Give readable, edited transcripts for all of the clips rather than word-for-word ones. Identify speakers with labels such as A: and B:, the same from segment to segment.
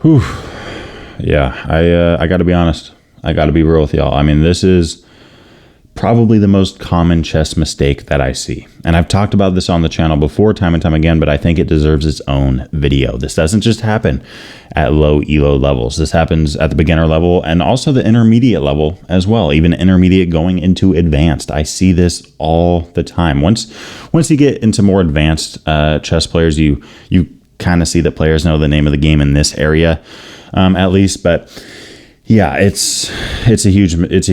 A: Whew. Yeah, I got to be honest. I got to be real with y'all. I mean, this is probably the most common chess mistake that I see. And I've talked about this on the channel before, time and time again, but I think it deserves its own video. This doesn't just happen at low elo levels. This happens at the beginner level and also the intermediate level as well, even intermediate going into advanced. I see this all the time. Once you get into more advanced chess players, you kind of see that players know the name of the game in this area, at least. But yeah, it's a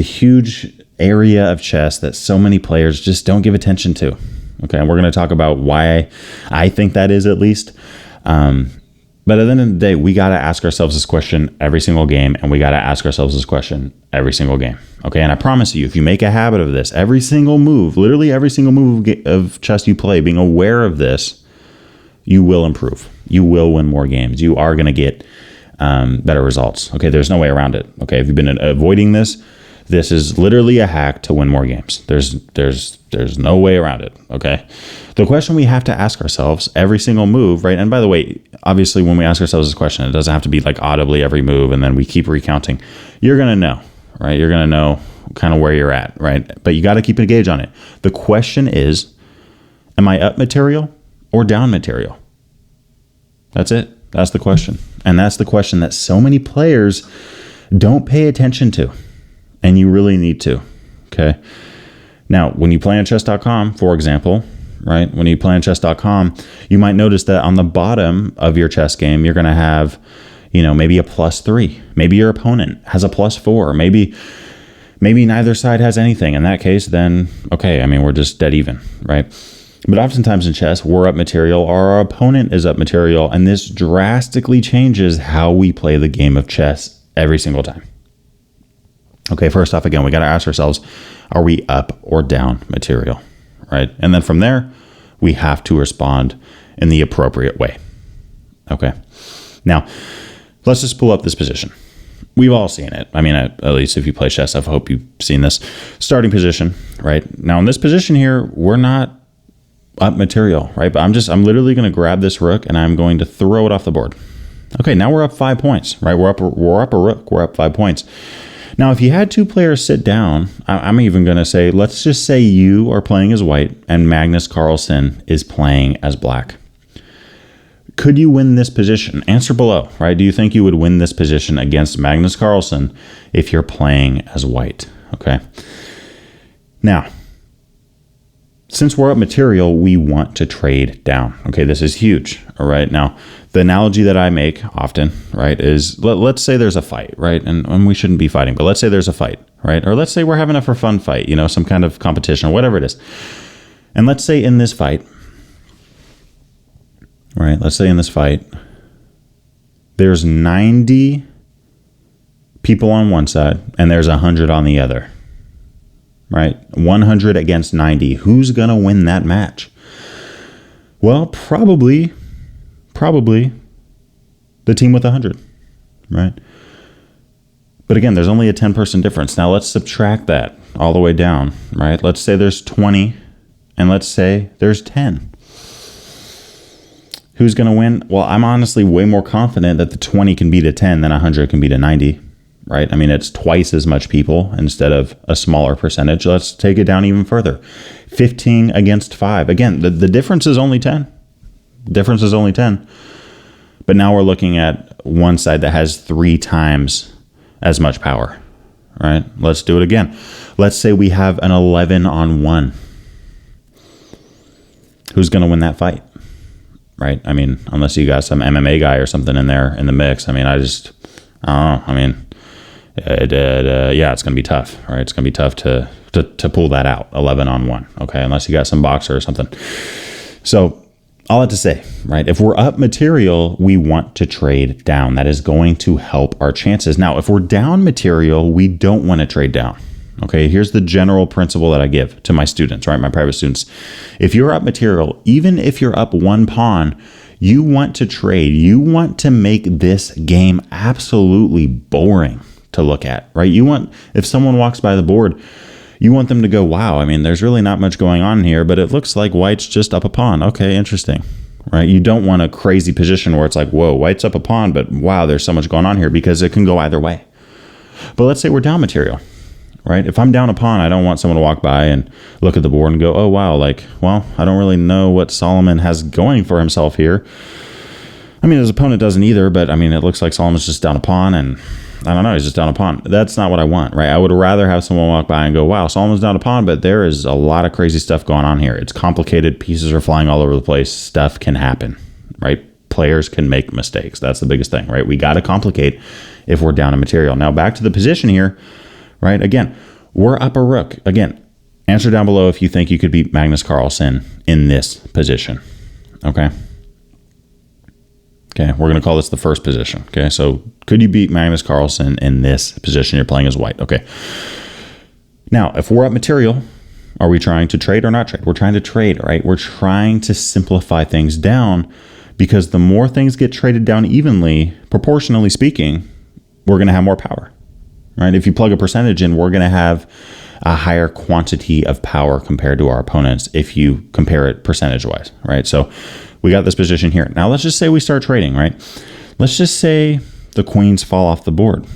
A: huge area of chess that so many players just don't give attention to. Okay, and we're going to talk about why I think that is, at least. But at the end of the day, we got to ask ourselves this question every single game, and we got to ask ourselves this question every single game. Okay, and I promise you, if you make a habit of this, every single move, literally every single move of chess you play, being aware of this, you will improve. You will win more games. You are going to get better results. Okay, there's no way around it. Okay, if you've been avoiding this, this is literally a hack to win more games. There's no way around it, okay? The question we have to ask ourselves every single move, right? And by the way, obviously when we ask ourselves this question, it doesn't have to be like audibly every move and then we keep recounting. You're going to know, right? You're going to know kind of where you're at, right? But you got to keep a gauge on it. The question is, am I up material or down material? That's it. That's the question. And that's the question that so many players don't pay attention to. And you really need to, okay? Now, when you play on chess.com, for example, right? When you play on chess.com, you might notice that on the bottom of your chess game, you're going to have, maybe a +3. Maybe your opponent has a +4. Maybe neither side has anything. In that case, then, okay, I mean, we're just dead even, right? But oftentimes in chess, we're up material, or our opponent is up material, and this drastically changes how we play the game of chess every single time. Okay, first off, again, we got to ask ourselves, are we up or down material, right? And then from there, we have to respond in the appropriate way. Okay, now let's just pull up this position. We've all seen it. I mean, at least if you play chess, I hope you've seen this starting position, right? Now in this position here, we're not up material, right? But I'm literally going to grab this rook and I'm going to throw it off the board. Okay, now we're up 5 points, right? We're up a rook, we're up 5 points. Now, if you had two players sit down, I'm even going to say, let's just say you are playing as white and Magnus Carlsen is playing as black. Could you win this position? Answer below, right? Do you think you would win this position against Magnus Carlsen if you're playing as white? Okay. Now, since we're up material, we want to trade down. Okay, this is huge. All right. Now, the analogy that I make often, right, is let's say there's a fight, right? And we shouldn't be fighting, but let's say there's a fight, right? Or let's say we're having a for fun fight, some kind of competition or whatever it is. And let's say in this fight, right? Let's say in this fight, there's 90 people on one side and there's 100 on the other. Right? 100 against 90. Who's going to win that match? Well, probably the team with 100, right? But again, there's only a 10-person difference. Now let's subtract that all the way down, right? Let's say there's 20 and let's say there's 10. Who's going to win? Well, I'm honestly way more confident that the 20 can beat a 10 than 100 can beat a 90. Right? I mean, it's twice as much people instead of a smaller percentage. Let's take it down even further. 15 against 5. Again, the difference is only 10. Difference is only 10. But now we're looking at one side that has 3 times as much power. Right? Let's do it again. Let's say we have an 11-on-1. Who's going to win that fight? Right? I mean, unless you got some MMA guy or something in there in the mix. I mean, I don't know. I mean, it's going to be tough, right? It's going to be tough to pull that out, 11-on-1, okay? Unless you got some boxer or something. So all that to say, right? If we're up material, we want to trade down. That is going to help our chances. Now, if we're down material, we don't want to trade down, okay? Here's the general principle that I give to my students, right? My private students. If you're up material, even if you're up 1 pawn, you want to trade. You want to make this game absolutely boring to look at, right? You want, if someone walks by the board, you want them to go, wow, I mean, there's really not much going on here, but it looks like white's just up a pawn. Okay, interesting. right? You don't want a crazy position where it's like, whoa, white's up a pawn, but wow, there's so much going on here, because it can go either way. But let's say we're down material, right? If I'm down a pawn, I don't want someone to walk by and look at the board and go, oh, wow, like, well, I don't really know what Solomon has going for himself here. I mean, his opponent doesn't either, but I mean, it looks like Solomon's just down a pawn, and I don't know, he's just down a pawn. That's not what I want, right? I would rather have someone walk by and go, wow, Solomon's down a pawn, but there is a lot of crazy stuff going on here. It's complicated. Pieces are flying all over the place. Stuff can happen, right? Players can make mistakes. That's the biggest thing, right? We got to complicate if we're down a material. Now, back to the position here, right? Again, we're up a rook. Again, answer down below if you think you could beat Magnus Carlsen in this position, okay? Okay, we're going to call this the first position. Okay, so could you beat Magnus Carlsen in this position you're playing as white? Okay. Now, if we're up material, are we trying to trade or not trade? We're trying to trade, right? We're trying to simplify things down, because the more things get traded down evenly, proportionally speaking, we're going to have more power, right? If you plug a percentage in, we're going to have a higher quantity of power compared to our opponents if you compare it percentage-wise, right? So we got this position here. Now let's just say we start trading, right? Let's just say the queens fall off the board.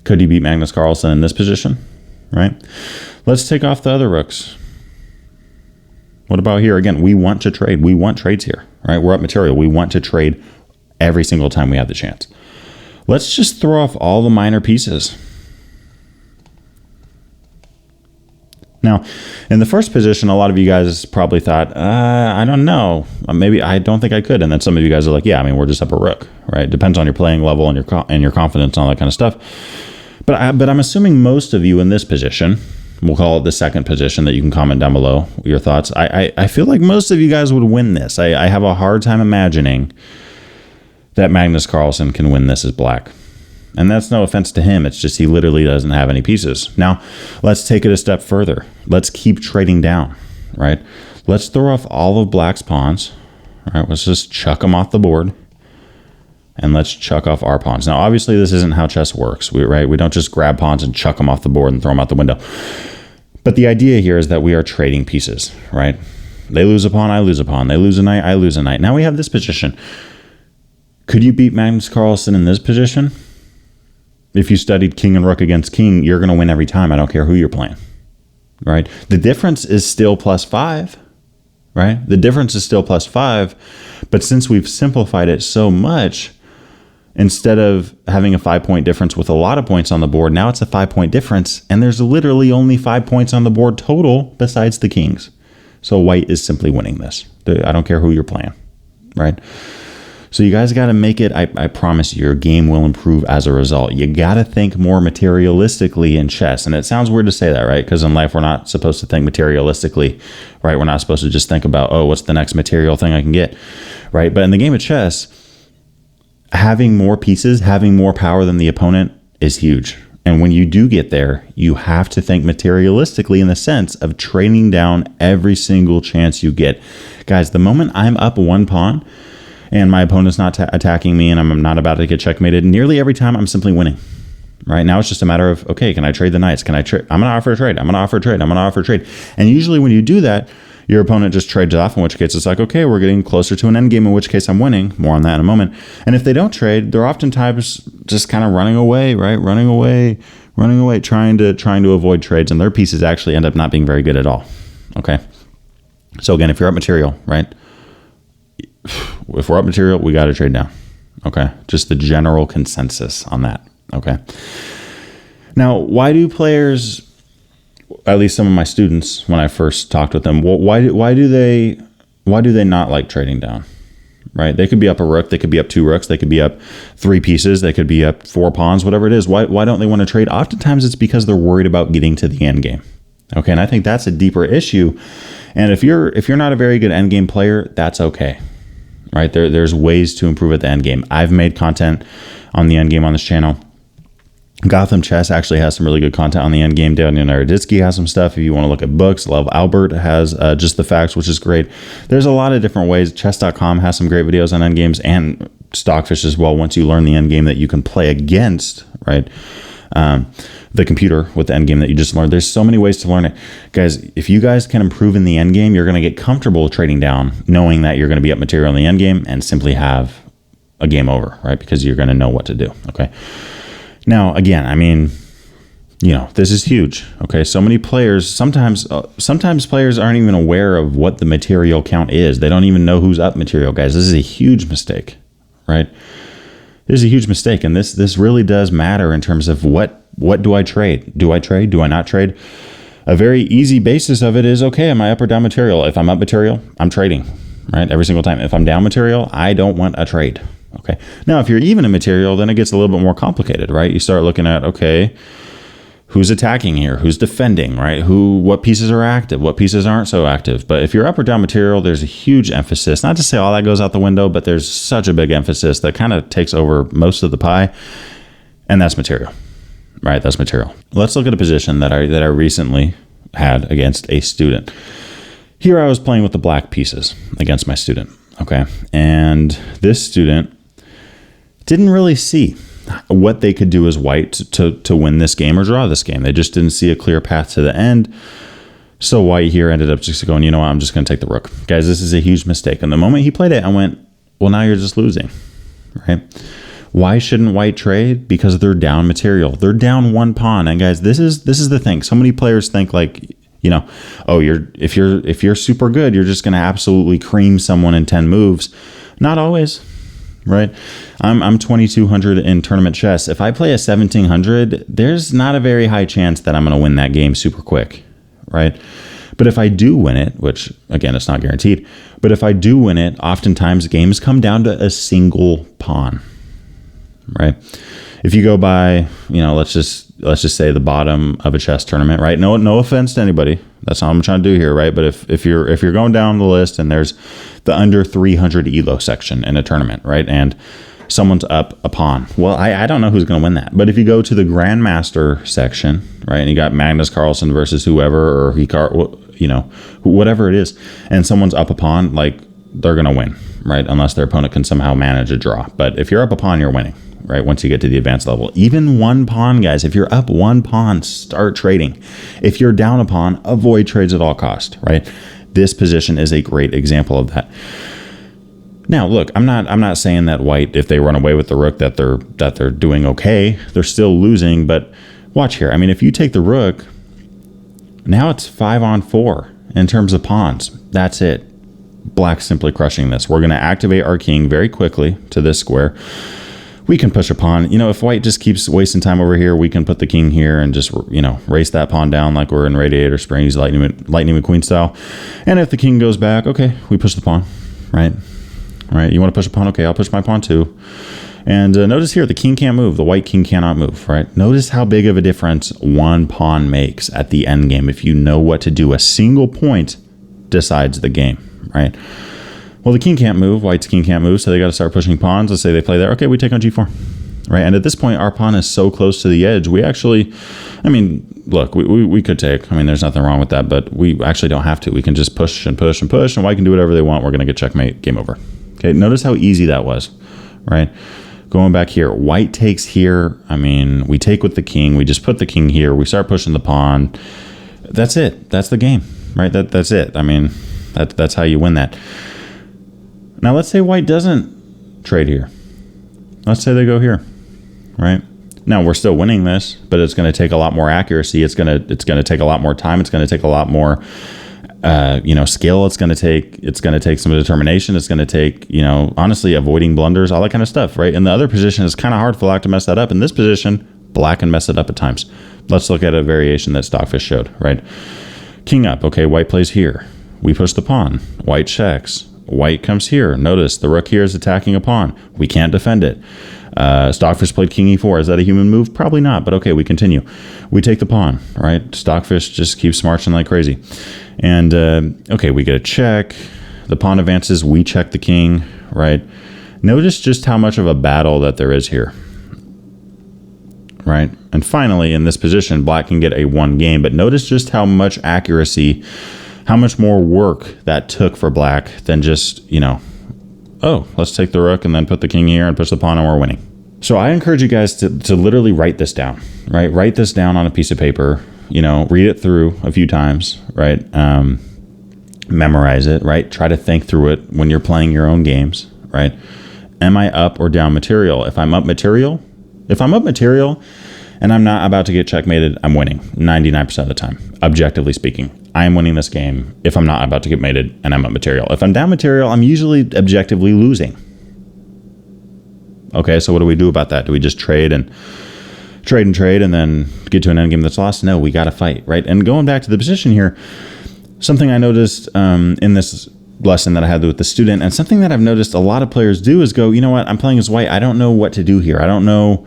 A: Could he beat Magnus Carlsen in this position, right? Let's take off the other rooks. What about here? Again, we want to trade. We want trades here, right? We're up material. We want to trade every single time we have the chance. Let's just throw off all the minor pieces. Now, in the first position, a lot of you guys probably thought, I don't know, maybe I don't think I could. And then some of you guys are like, yeah, I mean, we're just up a rook, right? Depends on your playing level and your confidence and all that kind of stuff. But I'm assuming most of you in this position, we'll call it the second position, that you can comment down below your thoughts. I feel like most of you guys would win this. I have a hard time imagining that Magnus Carlsen can win this as black. And that's no offense to him. It's just he literally doesn't have any pieces. Now, let's take it a step further. Let's keep trading down, right? Let's throw off all of black's pawns, right? Let's just chuck them off the board. And let's chuck off our pawns. Now, obviously, this isn't how chess works, right? We don't just grab pawns and chuck them off the board and throw them out the window. But the idea here is that we are trading pieces, right? They lose a pawn, I lose a pawn. They lose a knight, I lose a knight. Now we have this position. Could you beat Magnus Carlsen in this position? If you studied king and rook against king, you're going to win every time. I don't care who you're playing, right? The difference is still +5, right? The difference is still +5. But since we've simplified it so much, instead of having a 5-point difference with a lot of points on the board, now it's a 5-point difference. And there's literally only 5 points on the board total besides the kings. So white is simply winning this. I don't care who you're playing, right? So you guys got to make it, I promise you, your game will improve as a result. You got to think more materialistically in chess. And it sounds weird to say that, right? Because in life, we're not supposed to think materialistically, right? We're not supposed to just think about, oh, what's the next material thing I can get, right? But in the game of chess, having more pieces, having more power than the opponent is huge. And when you do get there, you have to think materialistically in the sense of trading down every single chance you get. Guys, the moment I'm up one pawn, and my opponent's not attacking me and I'm not about to get checkmated, nearly every time I'm simply winning. Right now, it's just a matter of, okay, can I trade the knights? Can I trade? I'm going to offer a trade. I'm going to offer a trade. I'm going to offer a trade. And usually when you do that, your opponent just trades off, in which case it's like, okay, we're getting closer to an end game, in which case I'm winning. More on that in a moment. And if they don't trade, they're oftentimes just kind of running away, right? Running away, trying to avoid trades. And their pieces actually end up not being very good at all. Okay. So again, if you're up material, right? If we're up material, we got to trade down. Okay. Just the general consensus on that. Okay. Now, why do players, at least some of my students, when I first talked with them, why do they not like trading down? Right? They could be up a rook, they could be up 2 rooks, they could be up 3 pieces, they could be up 4 pawns, whatever it is. Why don't they want to trade? Oftentimes it's because they're worried about getting to the end game. Okay, and I think that's a deeper issue. And if you're not a very good end game player, that's okay. Right? There's ways to improve at the end game. I've made content on the end game on this channel. Gotham Chess actually has some really good content on the end game. Daniel Naroditsky has some stuff if you want to look at books. Love Albert has Just the Facts, which is great. There's a lot of different ways. Chess.com has some great videos on end games, and Stockfish as well, once you learn the end game that you can play against, right? the computer with the endgame that you just learned. There's so many ways to learn it. Guys, if you guys can improve in the endgame, you're going to get comfortable trading down, knowing that you're going to be up material in the endgame and simply have a game over, right? Because you're going to know what to do, okay? Now, again, I mean, you know, this is huge, okay? So many players, sometimes players aren't even aware of what the material count is. They don't even know who's up material, guys. This is a huge mistake, right? This is a huge mistake, and this really does matter in terms of what do I trade? Do I trade? Do I not trade? A very easy basis of it is, okay, am I up or down material? If I'm up material, I'm trading, right? Every single time. If I'm down material, I don't want a trade, okay? Now, if you're even in material, then it gets a little bit more complicated, right? You start looking at, okay, who's attacking here? Who's defending, right? What pieces are active? What pieces aren't so active? But if you're up or down material, there's a huge emphasis. Not to say all that goes out the window, but there's such a big emphasis that kind of takes over most of the pie, and that's material, right? That's material. Let's look at a position that I recently had against a student. Here I was playing with the black pieces against my student, okay? And this student didn't really see what they could do as white to win this game or draw this game. They just didn't see a clear path to the end. So white here ended up just going, you know what, I'm just going to take the rook. Guys, this is a huge mistake. And the moment he played it, I went, well, now you're just losing, right? Why shouldn't white trade? Because they're down material. They're down one pawn. And guys, this is the thing. So many players think like, you know, oh, if you're super good, you're just going to absolutely cream someone in 10 moves. Not always. Right? I'm 2200 in tournament chess. If I play a 1700, there's not a very high chance that I'm going to win that game super quick, right? But if I do win it, which again, it's not guaranteed, but if I do win it, oftentimes games come down to a single pawn, right? If you go by, you know, let's just say the bottom of a chess tournament, right? No offense to anybody. That's not what I'm trying to do here, right? But if you're going down the list and there's the under 300 elo section in a tournament, right? And someone's up a pawn. Well, I don't know who's going to win that. But if you go to the Grandmaster section, right? And you got Magnus Carlsen versus whoever, or you know, whatever it is, and someone's up a pawn, like they're going to win, right? Unless their opponent can somehow manage a draw. But if you're up a pawn, you're winning, right? Once you get to the advanced level. Even one pawn, guys, if you're up one pawn, start trading. If you're down a pawn, avoid trades at all cost, right? This position is a great example of that. Now, look, I'm not saying that white, if they run away with the rook, that they're doing okay. They're still losing, but watch here. I mean, if you take the rook, now it's 5-on-4 in terms of pawns. That's it. Black simply crushing this. We're going to activate our king very quickly to this square. We can push a pawn. You know, if white just keeps wasting time over here, we can put the king here and just, you know, race that pawn down like we're in Radiator Springs, Lightning McQueen style. And if the king goes back, okay, we push the pawn, right? Right? You want to push a pawn? Okay, I'll push my pawn too. And notice here, the king can't move. The white king cannot move, right? Notice how big of a difference one pawn makes at the end game. If you know what to do, a single point decides the game, right? Well, the king can't move. White's king can't move, so they got to start pushing pawns. Let's say they play there. Okay, we take on g4, right? And at this point, our pawn is so close to the edge. We actually, I mean, look, we could take. I mean, there's nothing wrong with that, but we actually don't have to. We can just push and push and push, and white can do whatever they want. We're going to get checkmate, game over. Okay, notice how easy that was, right? Going back here, white takes here. I mean, we take with the king. We just put the king here. We start pushing the pawn. That's it. That's the game, right? That's it. I mean, that's how you win that. Now, let's say white doesn't trade here. Let's say they go here, right? Now, we're still winning this, but it's going to take a lot more accuracy. It's going to take a lot more time. It's going to take a lot more, skill. It's going to take some determination. It's going to take, honestly, avoiding blunders, all that kind of stuff, right? In the other position, it's kind of hard for black to mess that up. In this position, black can mess it up at times. Let's look at a variation that Stockfish showed, right? King up. Okay, white plays here. We push the pawn. White checks. White comes here. Notice the rook here is attacking a pawn. We can't defend it. Stockfish played king e4. Is that a human move? Probably not, but okay, we continue. We take the pawn, right? Stockfish just keeps marching like crazy. And, okay, we get a check. The pawn advances. We check the king, right? Notice just how much of a battle that there is here, right? And finally, in this position, black can get a 1 game, but notice just how much accuracy, how much more work that took for black than just, oh, let's take the rook and then put the king here and push the pawn and we're winning. So I encourage you guys to literally write this down, right? Write this down on a piece of paper, read it through a few times, right? Memorize it, right? Try to think through it when you're playing your own games, right? Am I up or down material? If I'm up material and I'm not about to get checkmated, I'm winning 99% of the time. Objectively speaking, I am winning this game if I'm not about to get mated and I'm up material. If I'm down material, I'm usually objectively losing. Okay, so what do we do about that? Do we just trade and then get to an end game that's lost? No, we got to fight, right? And going back to the position here, something I noticed in this lesson that I had with the student, and something that I've noticed a lot of players do, is go, you know what, I'm playing as white. I don't know what to do here. I don't know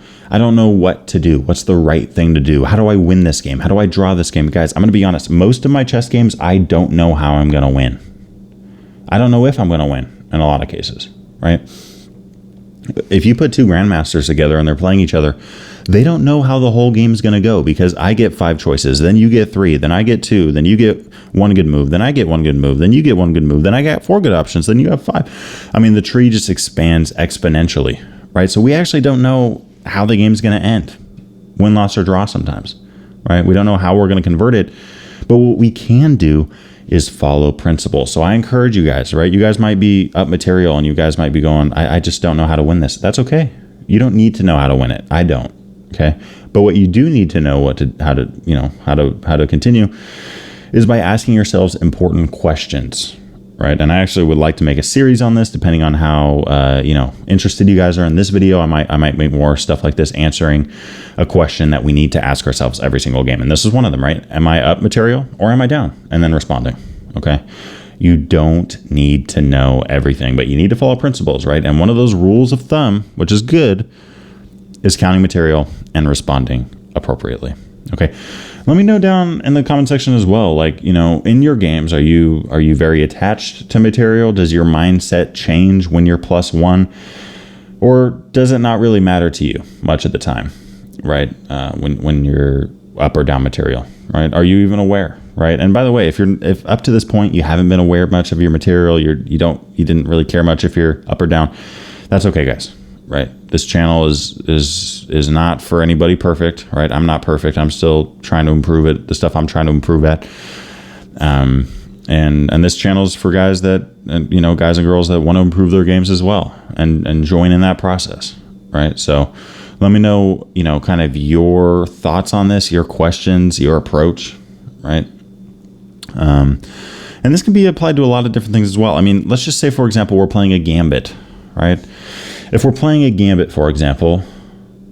A: what to do. What's the right thing to do? How do I win this game? How do I draw this game? Guys, I'm going to be honest. Most of my chess games, I don't know how I'm going to win. I don't know if I'm going to win in a lot of cases, right? If you put two grandmasters together and they're playing each other, they don't know how the whole game is going to go, because I get 5 choices, then you get 3, then I get 2, then you get 1 good move, then I get 1 good move, then you get 1 good move, then I got 4 good options, then you have 5. I mean, the tree just expands exponentially, right? So we actually don't know how the game's going to end, win, loss, or draw sometimes, right? We don't know how we're going to convert it, but what we can do is follow principle. So I encourage you guys, right? You guys might be up material and you guys might be going, I just don't know how to win this. That's okay. You don't need to know how to win it. I don't. Okay. But what you do need to know how to continue is by asking yourselves important questions, right? And I actually would like to make a series on this, depending on how, interested you guys are in this video. I might make more stuff like this, answering a question that we need to ask ourselves every single game. And this is one of them, right? Am I up material or am I down? And then responding. Okay. You don't need to know everything, but you need to follow principles, right? And one of those rules of thumb, which is good, is counting material and responding appropriately. Okay. Let me know down in the comment section as well. Like, in your games, are you very attached to material? Does your mindset change when you're +1? Or does it not really matter to you much of the time, right? When you're up or down material, right? Are you even aware, right? And by the way, if up to this point you haven't been aware much of your material, you didn't really care much if you're up or down, that's okay, guys. Right. This channel is not for anybody perfect, right? I'm not perfect. I'm still trying to improve it. The stuff I'm trying to improve at. And this channel is for guys guys and girls that want to improve their games as well and join in that process. Right. So let me know, kind of your thoughts on this, your questions, your approach. Right. And this can be applied to a lot of different things as well. I mean, let's just say, for example, we're playing a gambit, right? If we're playing a gambit, for example,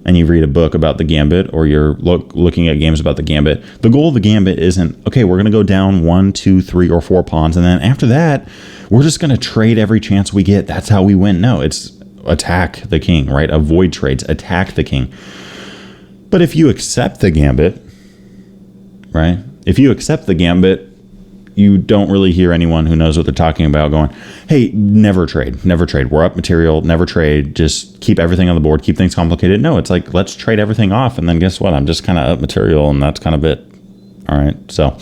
A: and you read a book about the gambit, or you're looking at games about the gambit, the goal of the gambit isn't, okay, we're going to go down 1, 2, 3, or 4 pawns, and then after that, we're just going to trade every chance we get. That's how we win. No, it's attack the king, right? Avoid trades, attack the king. But if you accept the gambit, right? If you accept the gambit, you don't really hear anyone who knows what they're talking about going, hey, never trade. We're up material, never trade. Just keep everything on the board, keep things complicated. No, it's like, let's trade everything off. And then guess what? I'm just kind of up material, and that's kind of it. All right. So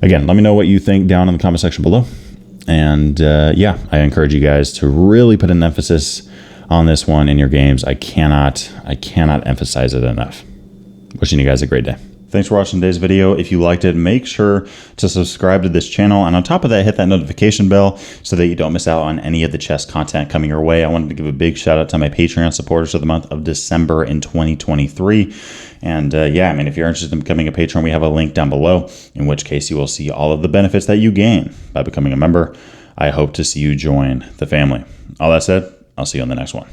A: again, let me know what you think down in the comment section below. And I encourage you guys to really put an emphasis on this one in your games. I cannot emphasize it enough. Wishing you guys a great day. Thanks for watching today's video. If you liked it, make sure to subscribe to this channel. And on top of that, hit that notification bell so that you don't miss out on any of the chess content coming your way. I wanted to give a big shout out to my Patreon supporters for the month of December in 2023. And if you're interested in becoming a patron, we have a link down below, in which case you will see all of the benefits that you gain by becoming a member. I hope to see you join the family. All that said, I'll see you on the next one.